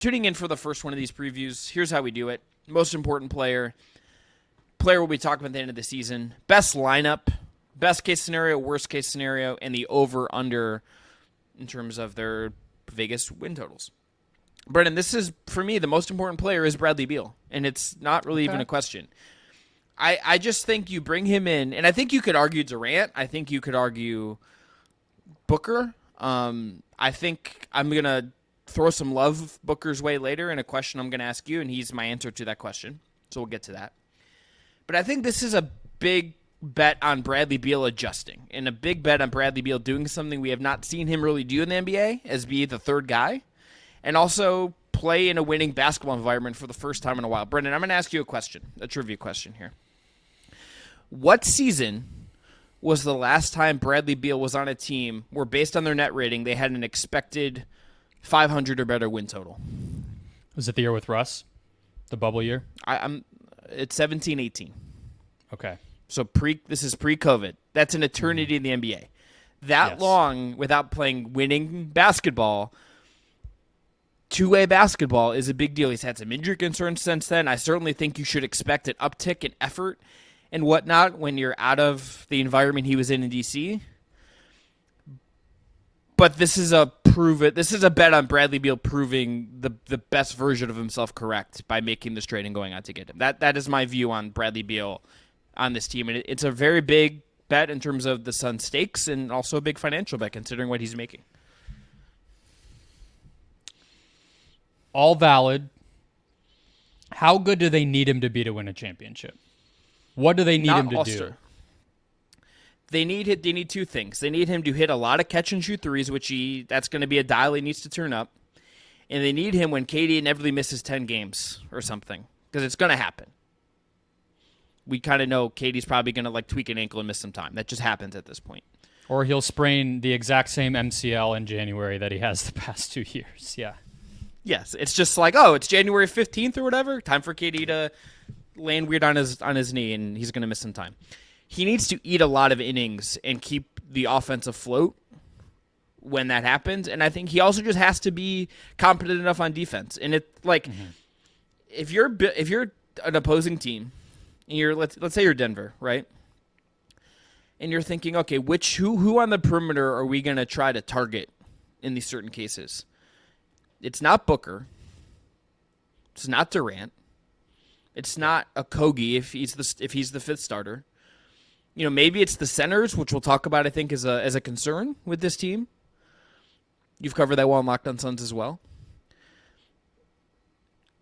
tuning in for the first one of these previews, here's how we do it. Most important player we'll be talking about at the end of the season. Best lineup, best case scenario, worst case scenario, and the over-under in terms of their Vegas win totals. Brendon, this is, for me, the most important player is Bradley Beal, and it's not really even a question. I just think you bring him in, and I think you could argue Durant. I think you could argue Booker. I think I'm going to throw some love Booker's way later in a question I'm going to ask you, and he's my answer to that question, so we'll get to that. But I think this is a big bet on Bradley Beal adjusting, and a big bet on Bradley Beal doing something we have not seen him really do in the NBA, as be the third guy, and also play in a winning basketball environment for the first time in a while. Brendon, I'm going to ask you a question, a trivia question here. What season was the last time Bradley Beal was on a team where, based on their net rating, they had an expected 500 or better win total? Was it the year with Russ? The bubble year? It's 17-18. Okay. So this is pre-COVID. That's an eternity in the NBA. That long without playing winning basketball, two-way basketball is a big deal. He's had some injury concerns since then. I certainly think you should expect an uptick in effort and whatnot when you're out of the environment he was in D.C. But this is a bet on Bradley Beal proving the best version of himself correct by making this trade and going out to get him. That is my view on Bradley Beal on this team, and it's a very big bet in terms of the Suns' stakes and also a big financial bet considering what he's making. All valid. How good do they need him to be to win a championship? What do they need him to do? They need two things. They need him to hit a lot of catch-and-shoot threes, that's going to be a dial he needs to turn up. And they need him when KD inevitably misses 10 games or something, because it's going to happen. We kind of know KD's probably going to tweak an ankle and miss some time. That just happens at this point. Or he'll sprain the exact same MCL in January that he has the past 2 years. Yeah. Yes, it's just it's January 15th or whatever. Time for KD to land weird on his knee, and he's going to miss some time. He needs to eat a lot of innings and keep the offense afloat when that happens. And I think he also just has to be competent enough on defense. And if you're an opposing team, and let's say you're Denver, right? And you're thinking, okay, who on the perimeter are we going to try to target in these certain cases? It's not Booker. It's not Durant. It's not a Kogi if he's the fifth starter. Maybe it's the centers, which we'll talk about, I think, as a concern with this team. You've covered that well in Locked On Suns as well.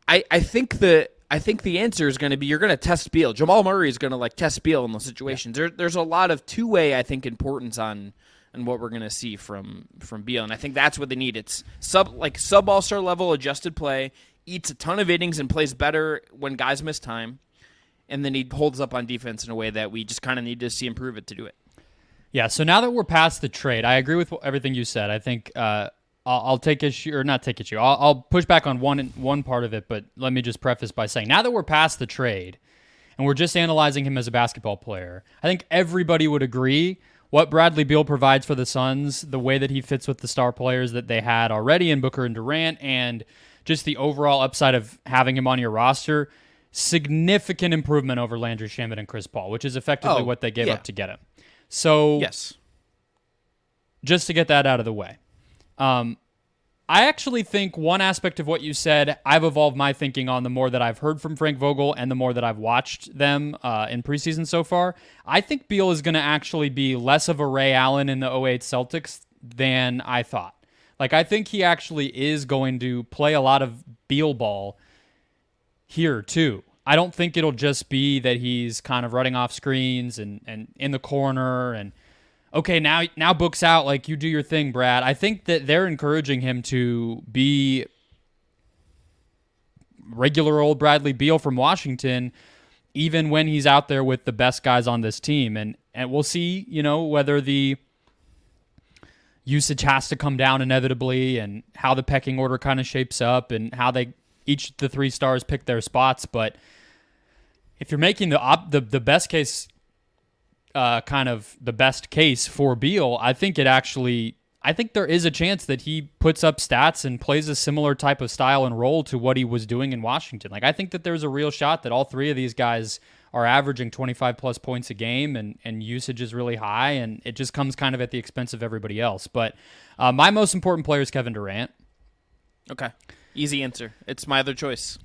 I think the answer is going to be you're going to test Beal. Jamal Murray is going to test Beal in those situations. Yeah. There's a lot of two-way, I think, importance on what we're going to see from Beal, and I think that's what they need. It's sub all-star level adjusted play, eats a ton of innings and plays better when guys miss time. And then he holds up on defense in a way that we just kind of need to see improve it to do it. Yeah, so now that we're past the trade, I agree with everything you said. I think I'll take issue, or not take issue. I'll push back on one part of it, but let me just preface by saying, now that we're past the trade and we're just analyzing him as a basketball player, I think everybody would agree what Bradley Beal provides for the Suns, the way that he fits with the star players that they had already in Booker and Durant, and just the overall upside of having him on your roster. Significant improvement over Landry Shamet and Chris Paul, which is effectively what they gave up to get him. So, yes, just to get that out of the way. I actually think one aspect of what you said, I've evolved my thinking on the more that I've heard from Frank Vogel and the more that I've watched them in preseason so far. I think Beal is going to actually be less of a Ray Allen in the 08 Celtics than I thought. I think he actually is going to play a lot of Beal ball here too. I don't think it'll just be that he's kind of running off screens and in the corner and okay, now Book's out, you do your thing, Brad. I think that they're encouraging him to be regular old Bradley Beal from Washington, even when he's out there with the best guys on this team. And we'll see, whether the usage has to come down inevitably and how the pecking order kind of shapes up and how the three stars pick their spots. But if you're making the best case, kind of the best case for Beal, I think it actually I think there is a chance that he puts up stats and plays a similar type of style and role to what he was doing in Washington. Like, I think that there's a real shot that all three of these guys are averaging 25-plus points a game, and usage is really high, and it just comes kind of at the expense of everybody else. But my most important player is Kevin Durant. Okay. Easy answer. It's my other choice.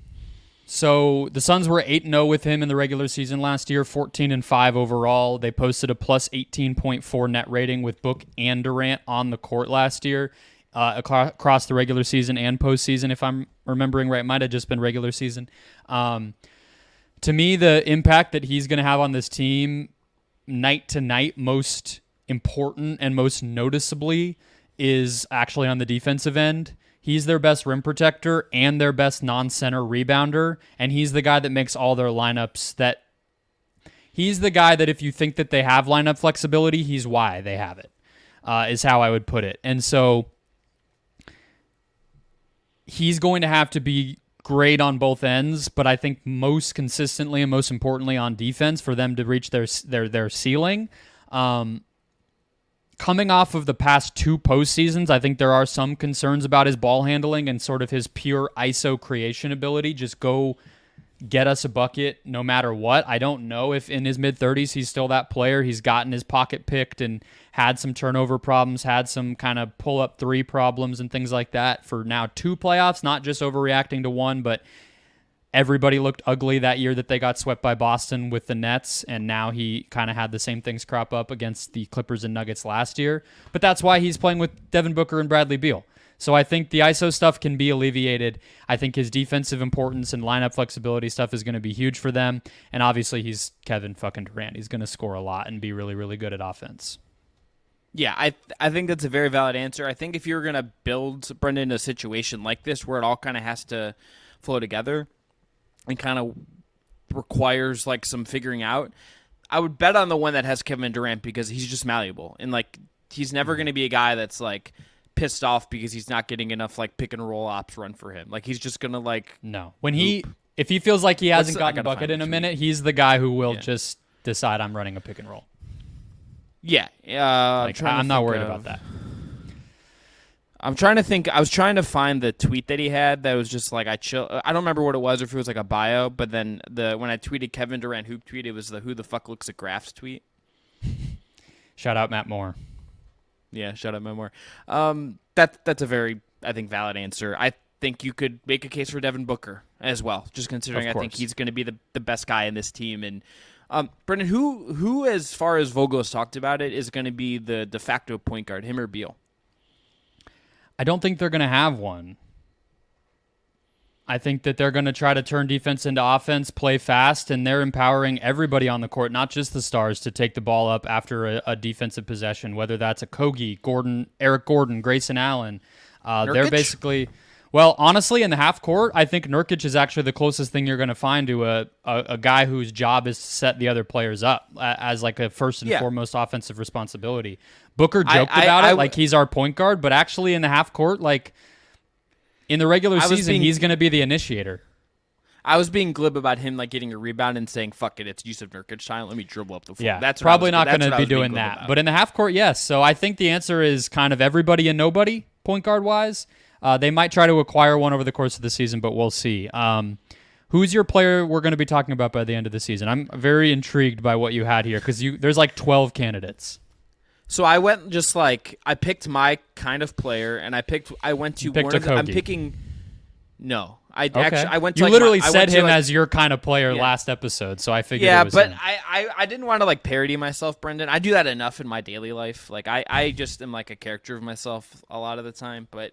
So the Suns were 8-0 with him in the regular season last year, 14-5 overall. They posted a plus 18.4 net rating with Book and Durant on the court last year, across the regular season and postseason, if I'm remembering right. Might have just been regular season. To me, the impact that he's going to have on this team night to night, most important and most noticeably, is actually on the defensive end. He's their best rim protector and their best non-center rebounder, and he's the guy that makes all their lineups he's the guy that if you think that they have lineup flexibility, he's why they have it, is how I would put it. And so he's going to have to be great on both ends, but I think most consistently and most importantly on defense for them to reach their ceiling. Coming off of the past two postseasons, I think there are some concerns about his ball handling and sort of his pure ISO creation ability. Just go get us a bucket no matter what. I don't know if in his mid-30s he's still that player. He's gotten his pocket picked and had some turnover problems, had some kind of pull-up three problems and things like that for now 2 playoffs, not just overreacting to one, but everybody looked ugly that year that they got swept by Boston with the Nets, and now he kind of had the same things crop up against the Clippers and Nuggets last year. But that's why he's playing with Devin Booker and Bradley Beal. So I think the ISO stuff can be alleviated. I think his defensive importance and lineup flexibility stuff is going to be huge for them. And obviously he's Kevin fucking Durant. He's going to score a lot and be really, really good at offense. Yeah, I think that's a very valid answer. I think if you're going to build Brendon a situation like this where it all kind of has to flow together and kind of requires like some figuring out, I would bet on the one that has Kevin Durant because he's just malleable. And like he's never going to be a guy that's like pissed off because he's not getting enough like pick and roll ops run for him. Like he's just going to like if he feels like he hasn't gotten a bucket in a minute, he's the guy who will just decide I'm running a pick and roll. Yeah. I'm not worried about that. I'm trying to think. I was trying to find the tweet that he had that was just like I don't remember what it was or if it was like a bio. But then when I tweeted Kevin Durant hoop tweet, it was the "Who the fuck looks at graphs" tweet. Shout out Matt Moore. Yeah, shout out Matt Moore. That's a very I think valid answer. I think you could make a case for Devin Booker as well, just considering I think he's going to be the best guy in this team. And Brendon, who as far as Vogel has talked about it is going to be the de facto point guard, him or Beal? I don't think they're going to have one. I think that they're going to try to turn defense into offense, play fast, and they're empowering everybody on the court, not just the stars, to take the ball up after a defensive possession, whether that's a Kogi, Eric Gordon, Grayson Allen. They're basically... Well, honestly, in the half court, I think Nurkic is actually the closest thing you're going to find to a guy whose job is to set the other players up as like a first and foremost offensive responsibility. Booker joked about it like he's our point guard, but actually in the half court, like in the regular season, he's going to be the initiator. I was being glib about him like getting a rebound and saying, "Fuck it, it's Yusuf Nurkic time. Let me dribble up the floor." Yeah, that's probably not going to be doing that. About. But in the half court, yes. So I think the answer is kind of everybody and nobody point guard wise. They might try to acquire one over the course of the season, but we'll see. Who's your player we're going to be talking about by the end of the season? I'm very intrigued by what you had here because there's like 12 candidates. So I went just like I picked my kind of player, and I went to one of the, I'm picking. No, I went to. You like literally my, said him like, as your kind of player last episode, so I figured. Yeah, it was but him. I didn't want to like parody myself, Brendon. I do that enough in my daily life. Like I just am like a character of myself a lot of the time, but.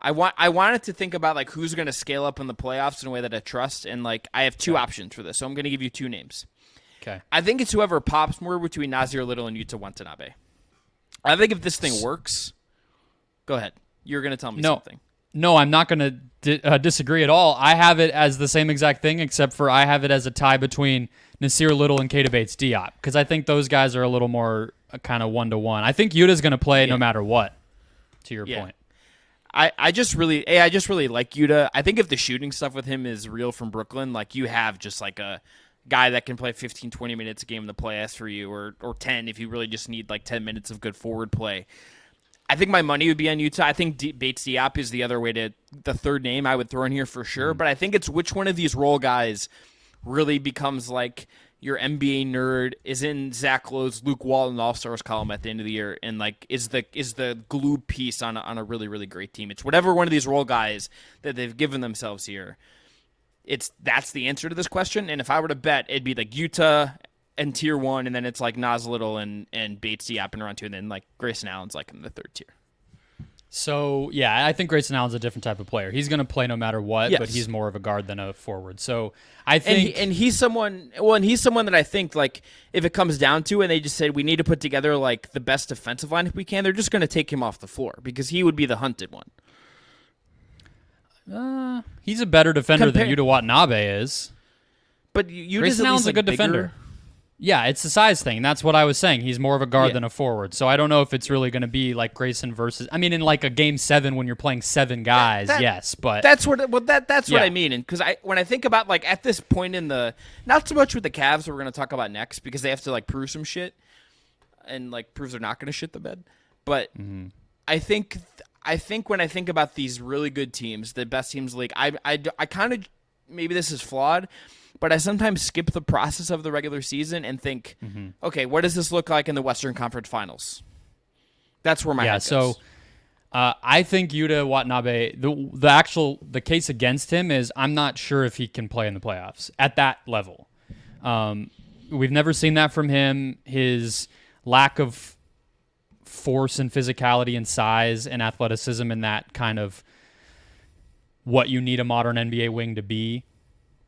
I wanted to think about like who's going to scale up in the playoffs in a way that I trust, and like I have two options for this, so I'm going to give you two names. Okay. I think it's whoever pops more between Nasir Little and Yuta Watanabe. I think if this thing works, go ahead. You're going to tell me something. No, I'm not going to disagree at all. I have it as the same exact thing, except for I have it as a tie between Nasir Little and Keita Bates-Diop, because I think those guys are a little more kind of one-to-one. I think Yuta's going to play no matter what, to your point. I just really like Yuta. I think if the shooting stuff with him is real from Brooklyn, like you have just like a guy that can play 15, 20 minutes a game in the playoffs for you, or 10 if you really just need like 10 minutes of good forward play. I think my money would be on Utah. I think Bates Diop is the third name I would throw in here for sure. But I think it's which one of these role guys really becomes like your NBA nerd, is in Zach Lowe's Luke Walton All-Stars column at the end of the year, and like is the glue piece on a really, really great team. It's whatever one of these role guys that they've given themselves here. That's the answer to this question. And if I were to bet, it'd be like Utah and tier 1, and then it's like Nas Little and Bates Diop in round 2, and then like Grayson Allen's like in the third tier. So, yeah, I think Grayson Allen's a different type of player. He's going to play no matter what, yes. But he's more of a guard than a forward. So, I think... And he's someone that I think, like, if it comes down to it, and they just said we need to put together, like, the best defensive line if we can, they're just going to take him off the floor because he would be the hunted one. He's a better defender than Yuta Watanabe is. But Grayson Allen's a good defender. Yeah, it's the size thing. That's what I was saying. He's more of a guard than a forward. So I don't know if it's really going to be like Grayson versus... I mean, in like a Game 7 when you're playing 7 guys, yes, but... That's what I mean. And because when I think about, like, at this point in the... Not so much with the Cavs, we're going to talk about next, because they have to, like, prove some shit and, like, prove they're not going to shit the bed. But I think when I think about these really good teams, the best teams in the league, I kind of... Maybe this is flawed, but I sometimes skip the process of the regular season and think, okay, what does this look like in the Western Conference Finals? That's where my head goes. So I think Yuta Watanabe, the case against him is I'm not sure if he can play in the playoffs at that level. We've never seen that from him. His lack of force and physicality and size and athleticism and that kind of what you need a modern NBA wing to be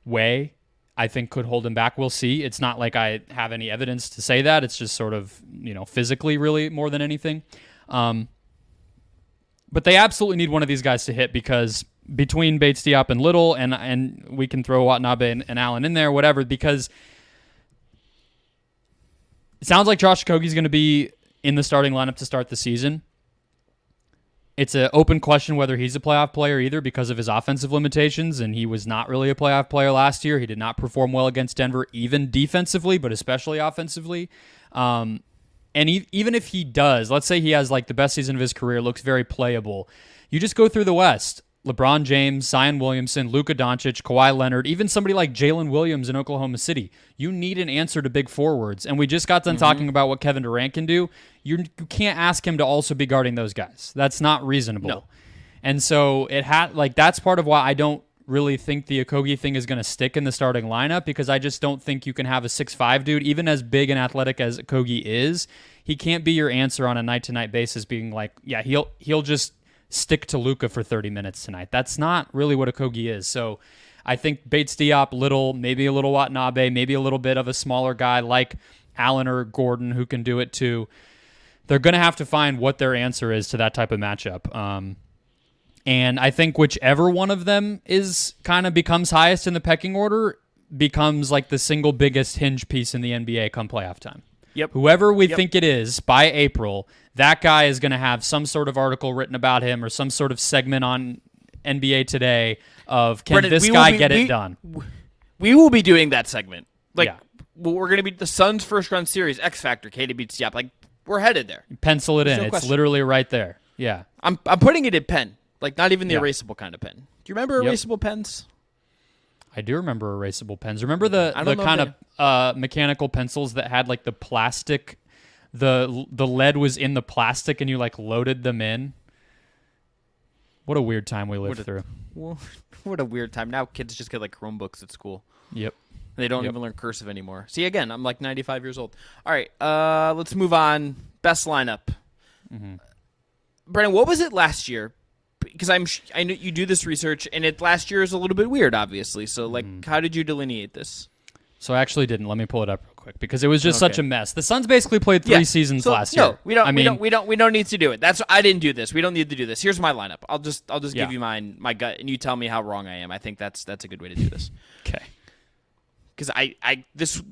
way, I think could hold him back. We'll see. It's not like I have any evidence to say that. It's just sort of, physically really more than anything. But they absolutely need one of these guys to hit because between Bates Diop and Little, and we can throw Watanabe and Allen in there, whatever, because it sounds like Josh Okogie's going to be in the starting lineup to start the season. It's an open question whether he's a playoff player either because of his offensive limitations, and he was not really a playoff player last year. He did not perform well against Denver, even defensively, but especially offensively. And even if he does, let's say he has like the best season of his career, looks very playable, you just go through the West. LeBron James, Zion Williamson, Luka Doncic, Kawhi Leonard, even somebody like Jalen Williams in Oklahoma City. You need an answer to big forwards. And we just got done talking about what Kevin Durant can do. You can't ask him to also be guarding those guys. That's not reasonable. No. And so that's part of why I don't really think the Okogie thing is going to stick in the starting lineup, because I just don't think you can have a 6'5" dude, even as big and athletic as Okogie is. He can't be your answer on a night-to-night basis being like, yeah, he'll just stick to Luka for 30 minutes tonight. That's not really what Okogie is. So I think Bates Diop, Little, maybe a little Watanabe, maybe a little bit of a smaller guy like Allen or Gordon who can do it too. They're going to have to find what their answer is to that type of matchup. And I think whichever one of them is kind of becomes highest in the pecking order becomes like the single biggest hinge piece in the NBA come playoff time. Yep. Whoever we think it is by April, that guy is going to have some sort of article written about him or some sort of segment on NBA Today of can Brendon, this guy get it done? We will be doing that segment. We're going to be the Suns' first round series, X Factor, KD beats Diop. Like, we're headed there. Pencil it There's in. no It's question. literally right there. Yeah. I'm putting it in pen. Like, not even the erasable kind of pen. Do you remember erasable pens? I do remember erasable pens. Remember the kind of mechanical pencils that had like the plastic, the lead was in the plastic and you like loaded them in? What a weird time we lived through. What a weird time. Now kids just get like Chromebooks at school. Yep. They don't even learn cursive anymore. See, again, I'm like 95 years old. All right, let's move on. Best lineup. Brendon, what was it last year? Because I know you do this research, and last year is a little bit weird, obviously. So, like, how did you delineate this? So I actually didn't. Let me pull it up real quick because it was just such a mess. The Suns basically played 3 seasons last year. No, we don't need to do it. I didn't do this. We don't need to do this. Here's my lineup. I'll just give you my gut, and you tell me how wrong I am. I think that's a good way to do this. Okay. Because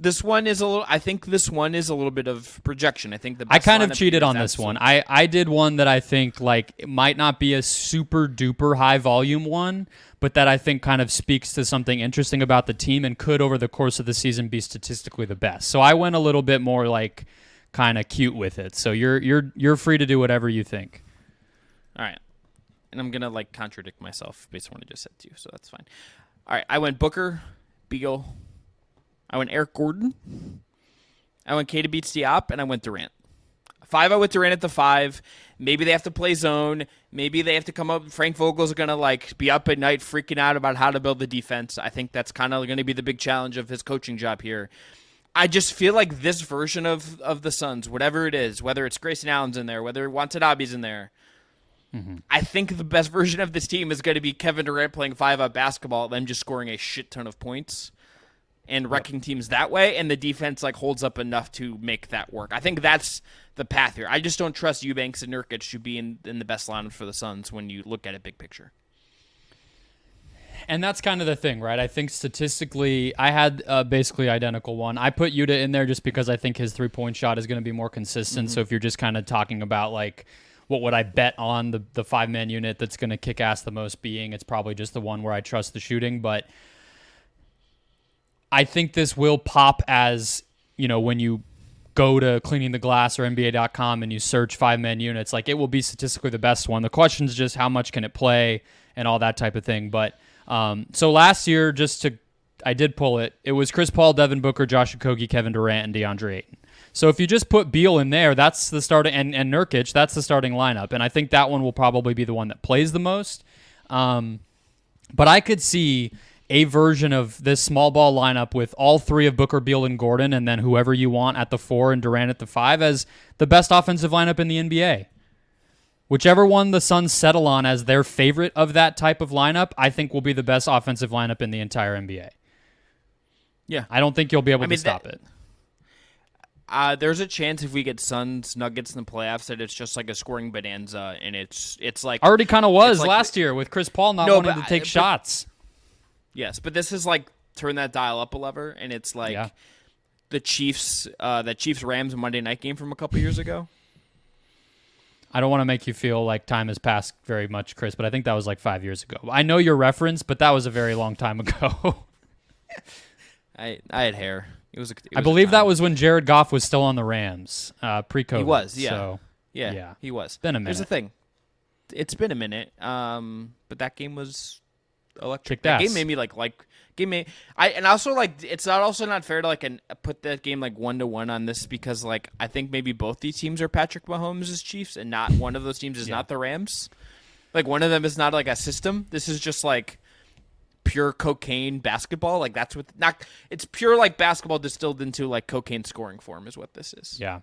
this one is a little. I think this one is a little bit of projection. I think I kind of cheated on this one. I did one that I think like it might not be a super duper high volume one, but that I think kind of speaks to something interesting about the team and could over the course of the season be statistically the best. So I went a little bit more like kind of cute with it. So you're free to do whatever you think. All right. And I'm going to contradict myself based on what I just said to you, so that's fine. All right. I went Booker, Beal. I went Eric Gordon. I went Kata beats Diop, and I went Durant. 5, I went Durant at the 5. Maybe they have to play zone. Maybe they have to come up. Frank Vogel's going to be up at night freaking out about how to build the defense. I think that's kind of going to be the big challenge of his coaching job here. I just feel like this version of the Suns, whatever it is, whether it's Grayson Allen's in there, whether Watanabe's in there, I think the best version of this team is going to be Kevin Durant playing 5-up basketball, them just scoring a shit ton of points and wrecking teams that way, and the defense holds up enough to make that work. I think that's the path here. I just don't trust Eubanks and Nurkic to be in the best lineup for the Suns when you look at it big picture. And that's kind of the thing, right? I think statistically, I had a basically identical one. I put Yuta in there just because I think his three-point shot is going to be more consistent. So if you're just kind of talking about what would I bet on the 5-man unit that's going to kick ass the most being, it's probably just the one where I trust the shooting. But I think this will pop as, when you go to Cleaning the Glass or NBA.com and you search 5-man units, it will be statistically the best one. The question is just how much can it play and all that type of thing. But so last year, I did pull it. It was Chris Paul, Devin Booker, Josh Okogie, Kevin Durant, and DeAndre Ayton. So if you just put Beal in there, that's the starting, and Nurkic, that's the starting lineup. And I think that one will probably be the one that plays the most. But I could see a version of this small ball lineup with all three of Booker, Beal, and Gordon, and then whoever you want at the 4 and Durant at the 5 as the best offensive lineup in the NBA. Whichever one the Suns settle on as their favorite of that type of lineup, I think will be the best offensive lineup in the entire NBA. Yeah. I don't think you'll be able to stop it. There's a chance if we get Suns Nuggets in the playoffs that it's just a scoring bonanza, and it's already kind of was last year with Chris Paul not wanting to take shots. Yes, but this is turn that dial up a lever, and it's the Chiefs Rams Monday night game from a couple years ago. I don't want to make you feel like time has passed very much, Chris, but I think that was 5 years ago. I know your reference, but that was a very long time ago. I had hair. I believe that was when Jared Goff was still on the Rams, pre-COVID. He was, yeah. So, yeah, he was. Been a minute. Here's the thing. It's been a minute, but that game was electric. Kicked that ass. game made me game made and also it's not fair to put that game 1-1 on this because I think maybe both these teams are Patrick Mahomes' Chiefs and not one of those teams is not the Rams. One of them is not a system. This is just pure cocaine basketball. That's what it's pure basketball distilled into cocaine scoring form is what this is. Yeah.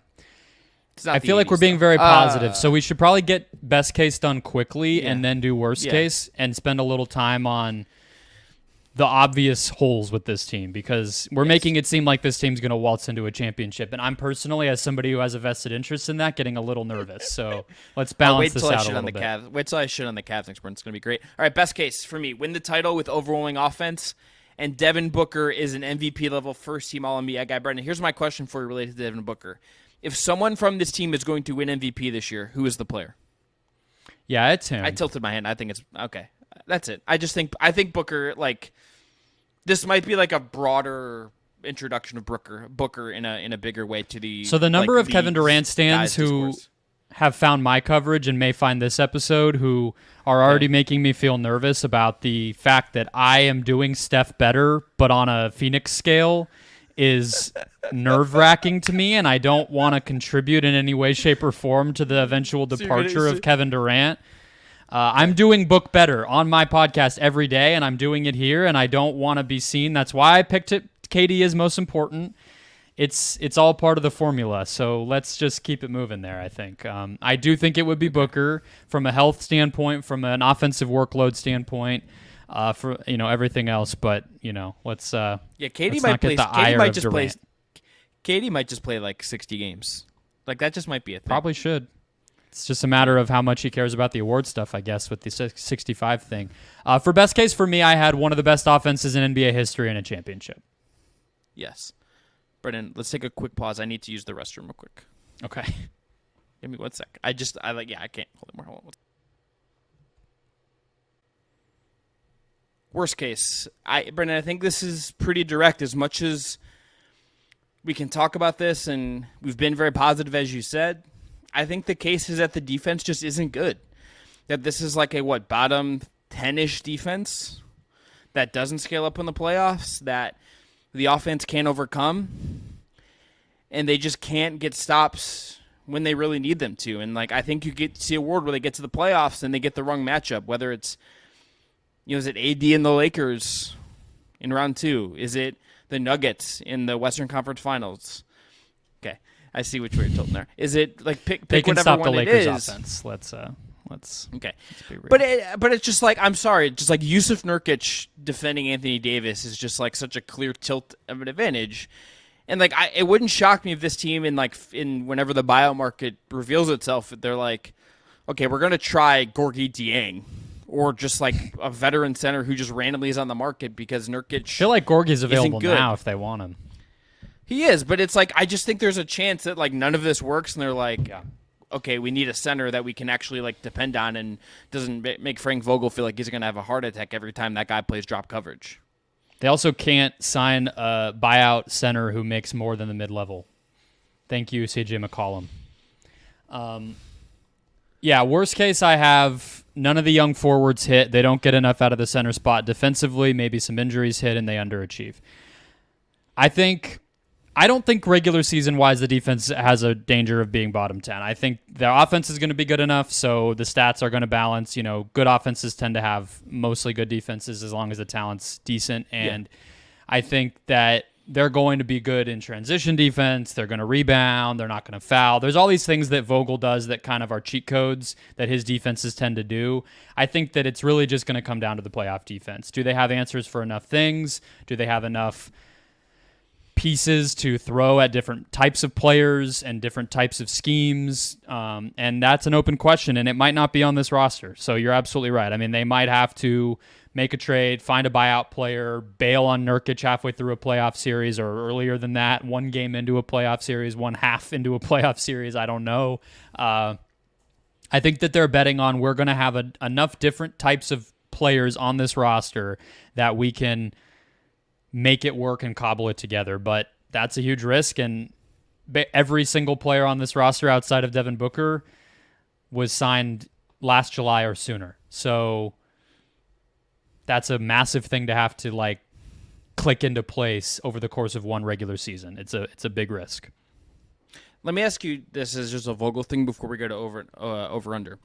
I feel like we're being very positive, so we should probably get best case done quickly and then do worst case and spend a little time on the obvious holes with this team because we're making it seem like this team's going to waltz into a championship. And I'm personally, as somebody who has a vested interest in that, getting a little nervous. So let's balance this out a little bit. Wait till I shit on the Cavs next month. It's going to be great. All right, best case for me, win the title with overwhelming offense, and Devin Booker is an MVP-level first-team All-NBA guy. Brendon, here's my question for you related to Devin Booker. If someone from this team is going to win MVP this year, who is the player? Yeah, it's him. I tilted my hand. I think it's okay. That's it. I think Booker this might be a broader introduction of Booker in a bigger way to the. So the number of Kevin Durant stans who have found my coverage and may find this episode who are already making me feel nervous about the fact that I am doing Steph better, but on a Phoenix scale, is nerve-wracking to me, and I don't want to contribute in any way, shape, or form to the eventual departure of Kevin Durant. I'm doing Book better on my podcast every day, and I'm doing it here, and I don't want to be seen. That's why I picked it. KD is most important. It's all part of the formula, so let's just keep it moving there, I think. I do think it would be Booker from a health standpoint, from an offensive workload standpoint, for everything else, but let's KD might play. KD might just play 60 games. That just might be a thing. Probably should. It's just a matter of how much he cares about the award stuff, I guess, with the 65 thing. For best case for me, I had one of the best offenses in NBA history in a championship. Yes. Brendon, let's take a quick pause. I need to use the restroom real quick. Okay. Give me 1 sec. I can't hold it more. Hold on. Worst case. Brendon, I think this is pretty direct. As much as we can talk about this, and we've been very positive, as you said, I think the case is that the defense just isn't good. that this is like a bottom 10-ish defense that doesn't scale up in the playoffs, that the offense can't overcome, and they just can't get stops when they really need them to. And I think you get to see a world where they get to the playoffs and they get the wrong matchup, whether it's, is it AD and the Lakers in round 2? Is it the Nuggets in the Western Conference Finals? Okay, I see which way you're tilting there. Is it pick they can whatever stop one the Lakers it is? offense. Let's okay. be real. But it's just I'm sorry, just Yusuf Nurkic defending Anthony Davis is just such a clear tilt of an advantage. And it wouldn't shock me if this team in whenever the buyout market reveals itself, they're okay, we're gonna try Gorgui Dieng, or just a veteran center who just randomly is on the market because Nurkic. I feel like Gorgie's available good now if they want him. He is, but it's I just think there's a chance that none of this works, and they're okay, we need a center that we can actually depend on, and doesn't make Frank Vogel feel like he's gonna have a heart attack every time that guy plays drop coverage. They also can't sign a buyout center who makes more than the mid-level. Thank you, CJ McCollum. Worst case, I have none of the young forwards hit. They don't get enough out of the center spot defensively. Maybe some injuries hit, and they underachieve. I don't think regular season-wise the defense has a danger of being bottom 10. I think the offense is going to be good enough, so the stats are going to balance. Good offenses tend to have mostly good defenses as long as the talent's decent, and I think that they're going to be good in transition defense. They're going to rebound. They're not going to foul. There's all these things that Vogel does that kind of are cheat codes that his defenses tend to do. I think that it's really just going to come down to the playoff defense. Do they have answers for enough things? Do they have enough pieces to throw at different types of players and different types of schemes? And that's an open question, and it might not be on this roster. So you're absolutely right. I mean, they might have to make a trade, find a buyout player, bail on Nurkic halfway through a playoff series or earlier than that, one game into a playoff series, one half into a playoff series. I don't know. I think that they're betting on we're going to have enough different types of players on this roster that we can make it work and cobble it together. But that's a huge risk, and every single player on this roster outside of Devin Booker was signed last July or sooner. So that's a massive thing to have to click into place over the course of one regular season. It's a big risk. Let me ask you, this is just a Vogel thing before we go to over-under.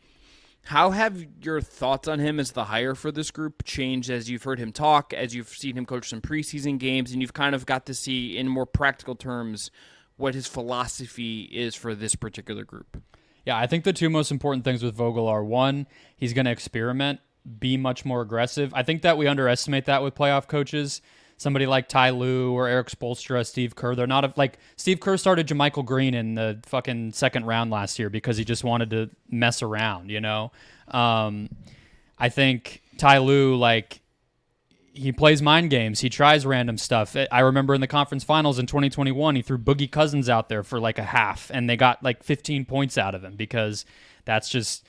How have your thoughts on him as the hire for this group changed as you've heard him talk, as you've seen him coach some preseason games, and you've kind of got to see in more practical terms what his philosophy is for this particular group? Yeah, I think the two most important things with Vogel are, one, he's going to experiment, be much more aggressive. I think that we underestimate that with playoff coaches. Somebody like Ty Lue or Eric Spoelstra, Steve Kerr, they're not Steve Kerr started JaMychal Green in the fucking second round last year because he just wanted to mess around, I think Ty Lue, he plays mind games. He tries random stuff. I remember in the conference finals in 2021, he threw Boogie Cousins out there for a half, and they got 15 points out of him because that's just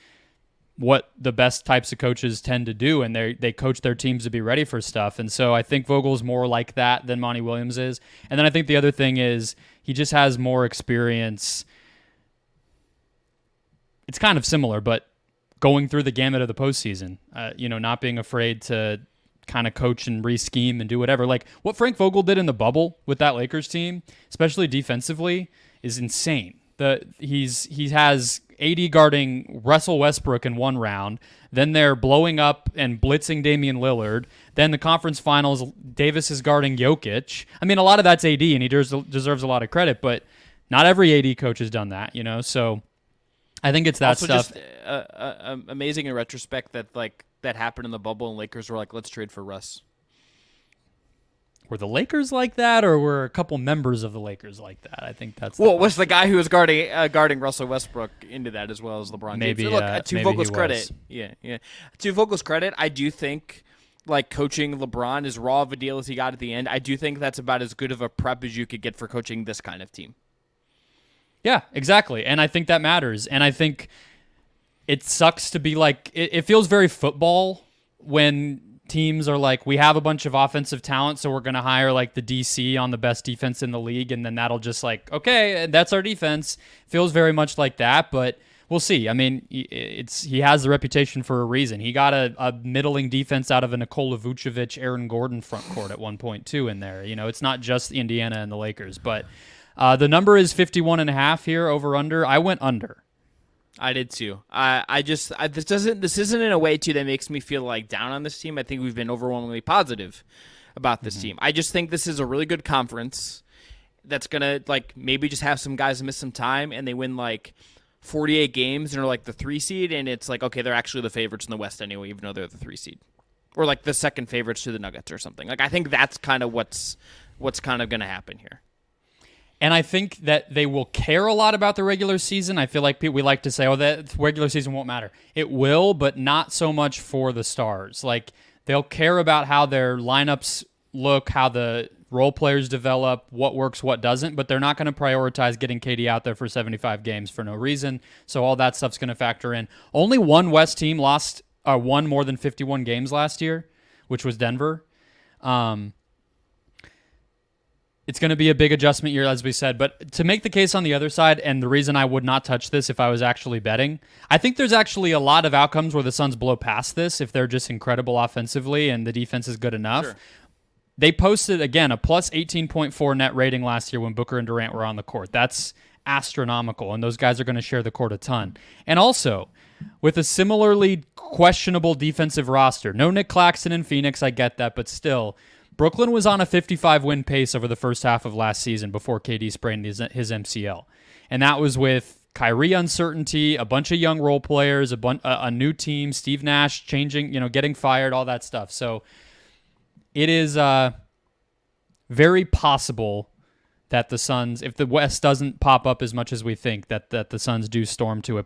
what the best types of coaches tend to do, and they coach their teams to be ready for stuff. And so I think Vogel's more like that than Monty Williams is. And then I think the other thing is he just has more experience. It's kind of similar, but going through the gamut of the postseason, not being afraid to kind of coach and re-scheme and do whatever. What Frank Vogel did in the bubble with that Lakers team, especially defensively, is insane. He has AD guarding Russell Westbrook in one round. Then they're blowing up and blitzing Damian Lillard. Then the conference finals, Davis is guarding Jokic. I mean, a lot of that's AD, and he deserves a lot of credit, but not every AD coach has done that, So I think it's that also stuff. Just amazing in retrospect that that happened in the bubble, and Lakers were let's trade for Russ. Were the Lakers like that, or were a couple members of the Lakers like that? I think that's was the guy who was guarding Russell Westbrook into that as well as LeBron James. Maybe, look, to maybe Vogel's he credit, was. yeah. To Vogel's credit, I do think coaching LeBron, as raw of a deal as he got at the end, I do think that's about as good of a prep as you could get for coaching this kind of team. Yeah, exactly, and I think that matters. And I think it sucks to be it feels very football when teams are we have a bunch of offensive talent, so we're going to hire the DC on the best defense in the league, and then that'll just okay, that's our defense. Feels very much like that, but We'll see. I mean, he has the reputation for a reason. He got a middling defense out of a Nikola Vucevic, Aaron Gordon front court at one point too in there. It's not just Indiana and the Lakers, but the number is 51.5 here over under. I went under. I did too. This isn't in a way too that makes me feel like down on this team. I think we've been overwhelmingly positive about this team. I just think this is a really good conference that's gonna maybe just have some guys miss some time and they win 48 games and are the 3 seed, and it's okay, they're actually the favorites in the West anyway, even though they're the 3 seed, or the second favorites to the Nuggets or something. I think that's kind of what's kind of gonna happen here. And I think that they will care a lot about the regular season. I feel like we like to say, that regular season won't matter. It will, but not so much for the stars. They'll care about how their lineups look, how the role players develop, what works, what doesn't, but they're not going to prioritize getting KD out there for 75 games for no reason. So all that stuff's going to factor in. Only one West team won more than 51 games last year, which was Denver. It's going to be a big adjustment year, as we said. But to make the case on the other side, and the reason I would not touch this if I was actually betting, I think there's actually a lot of outcomes where the Suns blow past this if they're just incredible offensively and the defense is good enough. Sure. They posted, again, a plus 18.4 net rating last year when Booker and Durant were on the court. That's astronomical, and those guys are going to share the court a ton. And also, with a similarly questionable defensive roster, no Nick Claxton in Phoenix, I get that, but still, Brooklyn was on a 55-win pace over the first half of last season before KD sprained his MCL. And that was with Kyrie uncertainty, a bunch of young role players, a new team, Steve Nash changing, getting fired, all that stuff. So it is very possible that the Suns, if the West doesn't pop up as much as we think, that the Suns do storm to